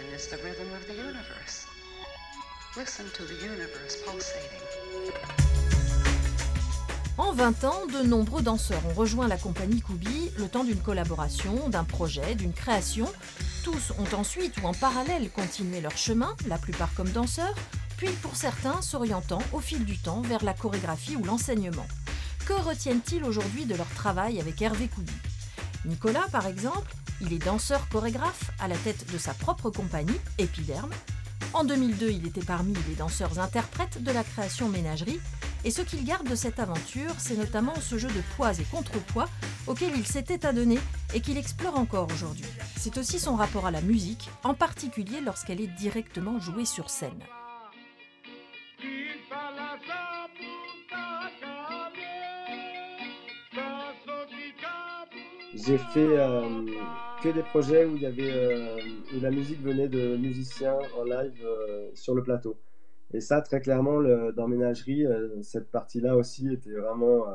Listen is the rhythm of the universe. Listen to the universe pulsating. En 20 ans, de nombreux danseurs ont rejoint la compagnie Kubi le temps d'une collaboration, d'un projet, d'une création. Tous ont ensuite ou en parallèle continué leur chemin, la plupart comme danseurs, puis pour certains s'orientant au fil du temps vers la chorégraphie ou l'enseignement. Que retiennent-ils aujourd'hui de leur travail avec Hervé Kubi ? Nicolas, par exemple, il est danseur-chorégraphe à la tête de sa propre compagnie, Épiderme. En 2002, il était parmi les danseurs-interprètes de la création Ménagerie. Et ce qu'il garde de cette aventure, c'est notamment ce jeu de poids et contrepoids auquel il s'était adonné et qu'il explore encore aujourd'hui. C'est aussi son rapport à la musique, en particulier lorsqu'elle est directement jouée sur scène. J'ai fait que des projets où il y avait où la musique venait de musiciens en live sur le plateau. Et ça, très clairement, dans Ménagerie, cette partie-là aussi était vraiment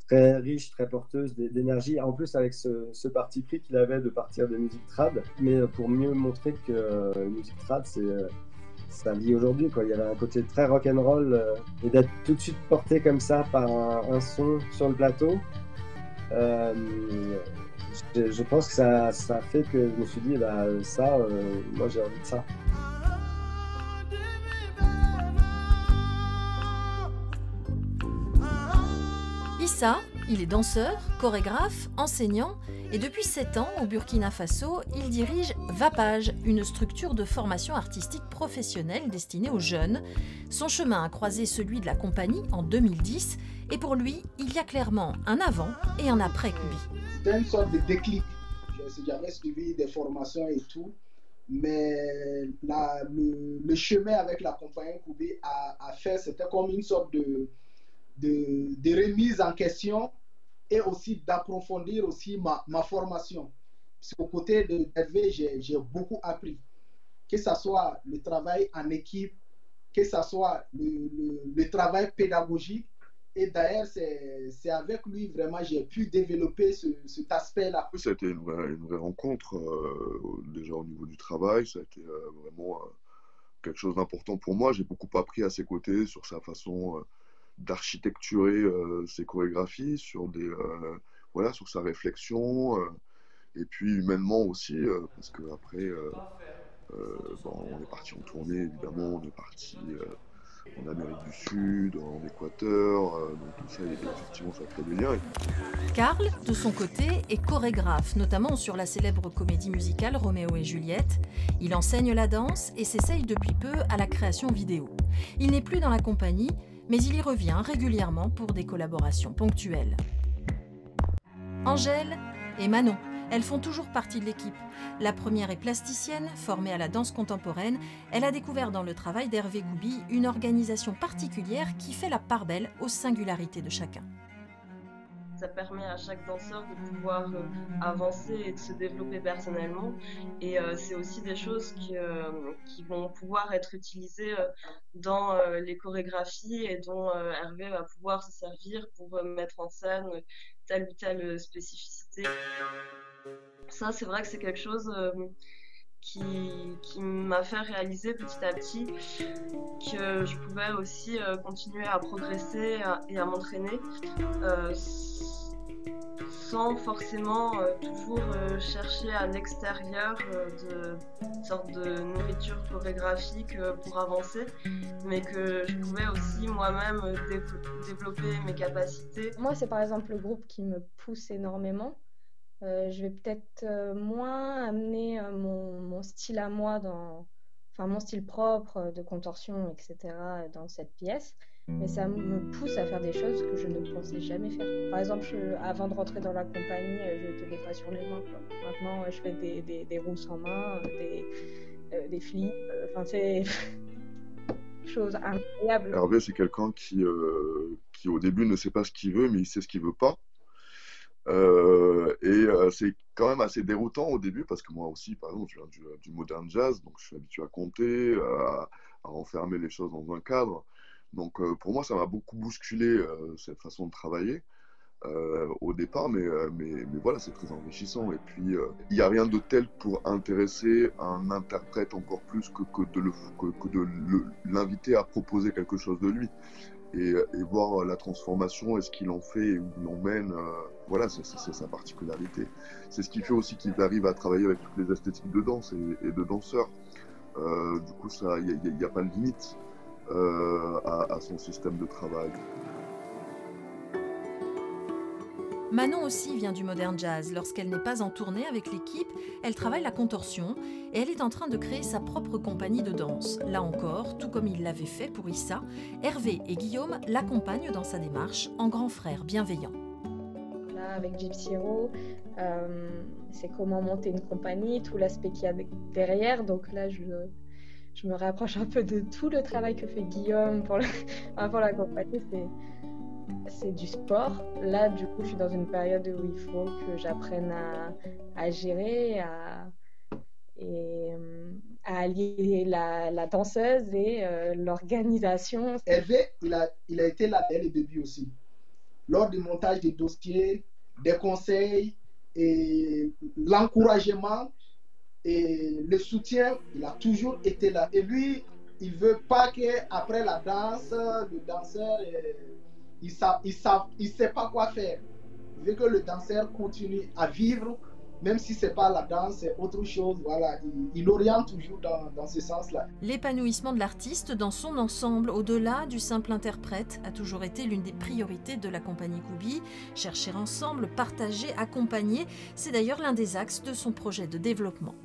très riche, très porteuse d'énergie. En plus, avec ce parti pris qu'il avait de partir de musique trad, mais pour mieux montrer que musique trad, ça vit aujourd'hui, quoi. Il y avait un côté très rock'n'roll et d'être tout de suite porté comme ça par un son sur le plateau. Je pense que ça fait que je me suis dit, bah, ça, moi j'ai envie de ça. Issa, il est danseur, chorégraphe, enseignant et depuis 7 ans, au Burkina Faso, il dirige Vapage, une structure de formation artistique professionnelle destinée aux jeunes. Son chemin a croisé celui de la compagnie en 2010 et pour lui, il y a clairement un avant et un après Kubi. C'était une sorte de déclic. J'avais suivi des formations et tout, mais le chemin avec la compagnie Kubi a fait, c'était comme une sorte de remise en question et aussi d'approfondir aussi ma formation. Parce qu'au côté de Hervé, j'ai beaucoup appris. Que ce soit le travail en équipe, que ce soit le travail pédagogique. Et d'ailleurs, c'est avec lui vraiment j'ai pu développer cet aspect-là. Ça a été une vraie rencontre, déjà au niveau du travail. Ça a été vraiment quelque chose d'important pour moi. J'ai beaucoup appris à ses côtés sur sa façon d'architecturer ses chorégraphies, sur sur sa réflexion, et puis humainement aussi, parce qu'après, on est parti en tournée, évidemment, on est parti en Amérique du Sud, en Équateur, donc tout ça, effectivement, ça crée des liens. Karl, de son côté, est chorégraphe, notamment sur la célèbre comédie musicale Roméo et Juliette. Il enseigne la danse et s'essaye depuis peu à la création vidéo. Il n'est plus dans la compagnie, mais il y revient régulièrement pour des collaborations ponctuelles. Angèle et Manon, elles font toujours partie de l'équipe. La première est plasticienne, formée à la danse contemporaine. Elle a découvert dans le travail d'Hervé Kubi une organisation particulière qui fait la part belle aux singularités de chacun. Ça permet à chaque danseur de pouvoir avancer et de se développer personnellement. Et c'est aussi des choses qui vont pouvoir être utilisées dans les chorégraphies et dont Hervé va pouvoir se servir pour mettre en scène telle ou telle spécificité. Ça, c'est vrai que c'est quelque chose qui m'a fait réaliser petit à petit que je pouvais aussi continuer à progresser et à m'entraîner sans forcément toujours chercher à l'extérieur de sorte de nourriture chorégraphique pour avancer, mais que je pouvais aussi moi-même développer mes capacités. Moi, c'est par exemple le groupe qui me pousse énormément. Je vais peut-être moins amener mon style à moi, mon style propre de contorsion, etc. dans cette pièce. Mais ça me pousse à faire des choses que je ne pensais jamais faire. Par exemple, avant de rentrer dans la compagnie, je tenais pas sur les mains, quoi. Maintenant, je fais des rousses en main, des flips. C'est chose incroyable. Hervé, c'est quelqu'un qui au début ne sait pas ce qu'il veut, mais il sait ce qu'il veut pas. C'est quand même assez déroutant au début parce que moi aussi, par exemple, je viens du modern jazz, donc je suis habitué à compter, à enfermer les choses dans un cadre. Donc pour moi, ça m'a beaucoup bousculé cette façon de travailler. au départ, mais voilà, c'est très enrichissant. Et puis, il n'y a rien de tel pour intéresser un interprète encore plus que de l'inviter à proposer quelque chose de lui. Et voir la transformation et ce qu'il en fait et où il l'emmène, voilà, c'est sa particularité. C'est ce qui fait aussi qu'il arrive à travailler avec toutes les esthétiques de danse et de danseurs. Du coup, il n'y a pas de limite à son système de travail. Manon aussi vient du modern jazz. Lorsqu'elle n'est pas en tournée avec l'équipe, elle travaille la contorsion et elle est en train de créer sa propre compagnie de danse. Là encore, tout comme il l'avait fait pour Issa, Hervé et Guillaume l'accompagnent dans sa démarche en grand frère bienveillant. Là, avec Gypsy Hero, c'est comment monter une compagnie, tout l'aspect qu'il y a derrière. Donc là, je me rapproche un peu de tout le travail que fait Guillaume pour la compagnie. C'est du sport. Là, du coup, je suis dans une période où il faut que j'apprenne à gérer, à allier la danseuse et l'organisation. Hervé, il a été là dès le début aussi. Lors du montage des dossiers, des conseils et l'encouragement et le soutien, il a toujours été là. Et lui, il ne veut pas qu'après la danse, le danseur... il ne sait pas quoi faire. Il veut que le danseur continue à vivre, même si ce n'est pas la danse, c'est autre chose. Voilà, il oriente toujours dans ce sens-là. L'épanouissement de l'artiste dans son ensemble, au-delà du simple interprète, a toujours été l'une des priorités de la compagnie Koubi. Chercher ensemble, partager, accompagner, c'est d'ailleurs l'un des axes de son projet de développement.